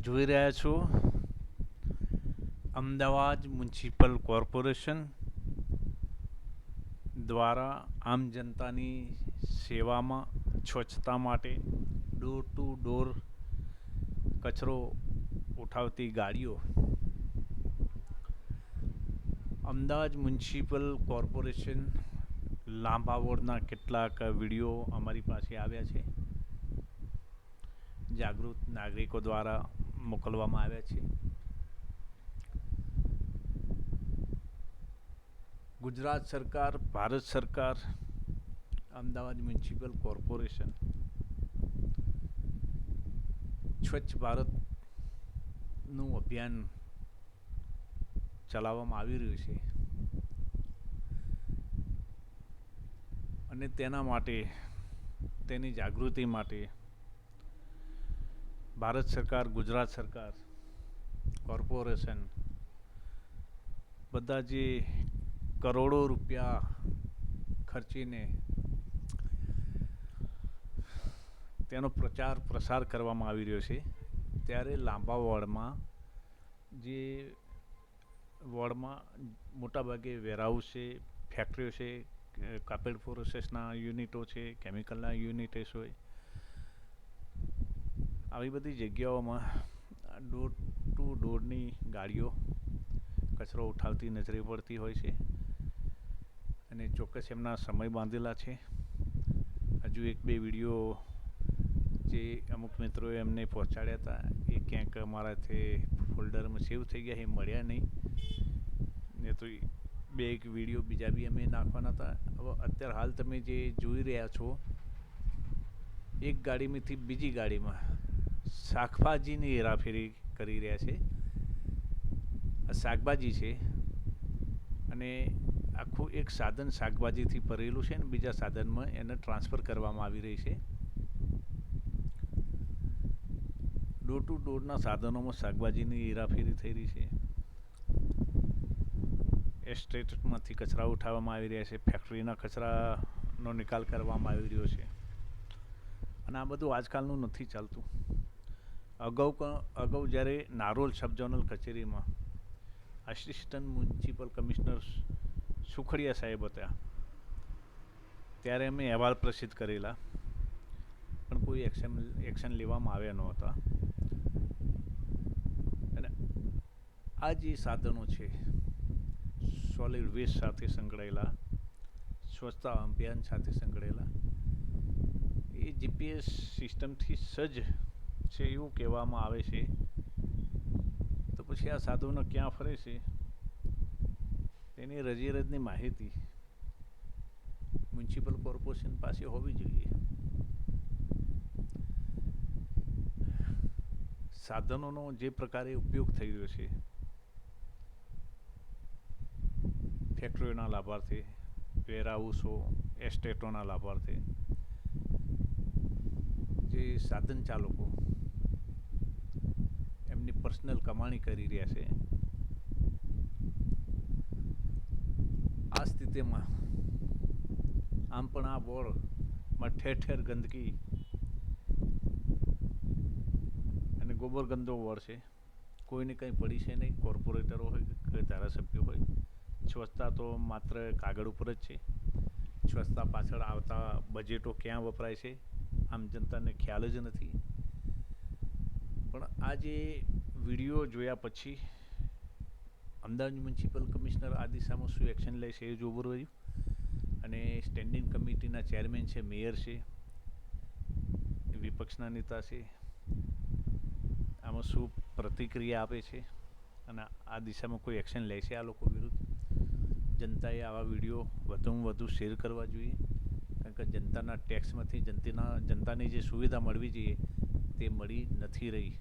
જોઈ રહ્યા છો અમદાવાદ મ્યુનિસિપલ કોર્પોરેશન દ્વારા આમ જનતાની સેવામાં સ્વચ્છતા માટે ડોર ટુ ડોર કચરો ઉઠાવતી ગાડીઓ અમદાવાદ મ્યુનિસિપલ કોર્પોરેશન લાંબા વોર્ડના કેટલાક વિડીયો અમારી પાસે આવ્યા છે. જાગૃત નાગરિકો દ્વારા મોકલવામાં આવ્યા છે. ગુજરાત સરકાર, ભારત સરકાર, અમદાવાદ મ્યુનિસિપલ કોર્પોરેશન સ્વચ્છ ભારતનું અભિયાન ચલાવવામાં આવી રહ્યું છે અને તેના માટે તેની જાગૃતિ માટે ભારત સરકાર, ગુજરાત સરકાર, કોર્પોરેશન બધા જે કરોડો રૂપિયા ખર્ચીને તેનો પ્રચાર પ્રસાર કરવામાં આવી રહ્યો છે, ત્યારે લાંબા વોર્ડમાં જે વોર્ડમાં મોટાભાગે વેરહાઉસ છે, ફેક્ટરીઓ છે, કાપડ પ્રોસેસના યુનિટો છે, કેમિકલના યુનિટેસ હોય, આવી બધી જગ્યાઓમાં ડોર ટુ ડોરની ગાડીઓ કચરો ઉઠાવતી નજરે પડતી હોય છે અને ચોક્કસ એમના સમય બાંધેલા છે. હજુ એક બે વિડીયો જે અમુક મિત્રોએ એમને પહોંચાડ્યા હતા એ ક્યાંક અમારાથી ફોલ્ડરમાં સેવ થઈ ગયા, એ મળ્યા નહીં ને તો બે એક વિડીયો બીજા બી અમે નાખવાના હતા. હવે અત્યારે હાલ તમે જે જોઈ રહ્યા છો એક ગાડીમાંથી બીજી ગાડીમાં શાકભાજીની હેરાફેરી કરી રહ્યા છે. આ શાકભાજી છે અને આખું એક સાધન શાકભાજીથી ભરેલું છે ને બીજા સાધનમાં એને ટ્રાન્સફર કરવામાં આવી રહી છે. ડોર ટુ ડોરના સાધનોમાં શાકભાજીની હેરાફેરી થઈ રહી છે. એસ્ટેટમાંથી કચરા ઉઠાવવામાં આવી રહ્યા છે, ફેક્ટરીના કચરાનો નિકાલ કરવામાં આવી રહ્યો છે અને આ બધું આજકાલનું નથી ચાલતું. અગાઉ જ્યારે નારોલ સબ ઝોનલ કચેરીમાં આસિસ્ટન્ટ મ્યુનિસિપલ કમિશનર સુખડિયા સાહેબ હતા ત્યારે અમે અહેવાલ પ્રસિદ્ધ કરેલા, પણ કોઈ એક્શન લેવામાં આવ્યા નહોતા. અને આ જે સાધનો છે સોલિડ વેસ્ટ સાથે સંકળાયેલા, સ્વચ્છતા અભિયાન સાથે સંકળાયેલા, એ જીપીએસ સિસ્ટમથી સજ્જ છે એવું કહેવામાં આવે છે. તો પછી આ સાધનો ક્યાં ફરે છે તેની રજીરજની માહિતી મ્યુનિસિપલ કોર્પોરેશન પાસે હોવી જોઈએ. સાધનોનો જે પ્રકારે ઉપયોગ થઈ રહ્યો છે, ફેક્ટરીઓના લાભાર્થે, વેરહાઉસો, એસ્ટેટોના લાભાર્થે, જે સાધન ચાલકો એમની પર્સનલ કમાણી કરી રહ્યા છે, આ સ્થિતિમાં આમ પણ આ વોર્ડમાં ઠેર ઠેર ગંદકી અને ગોબર ગંદો વોર્ડ છે. કોઈને કંઈ પડી છે નહીં, કોર્પોરેટરો હોય કે ધારાસભ્યો હોય. સ્વચ્છતા તો માત્ર કાગળ ઉપર જ છે. સ્વચ્છતા પાછળ આવતા બજેટો ક્યાં વપરાય છે આમ જનતાને ખ્યાલ જ નથી. પણ આ જે વિડીયો જોયા પછી અમદાવાદ મ્યુનિસિપલ કમિશનર આ દિશામાં શું એક્શન લે છે એ જોવું રહ્યું. અને સ્ટેન્ડિંગ કમિટીના ચેરમેન છે, મેયર છે, વિપક્ષના નેતા છે, આમાં શું પ્રતિક્રિયા આપે છે અને આ દિશામાં કોઈ એક્શન લે છે આ લોકો વિરુદ્ધ. જનતાએ આવા વિડીયો વધુમાં વધુ શેર કરવા જોઈએ, કારણ કે જનતાના ટેક્સમાંથી જનતાને જે સુવિધા મળવી જોઈએ તે મળી નથી રહી.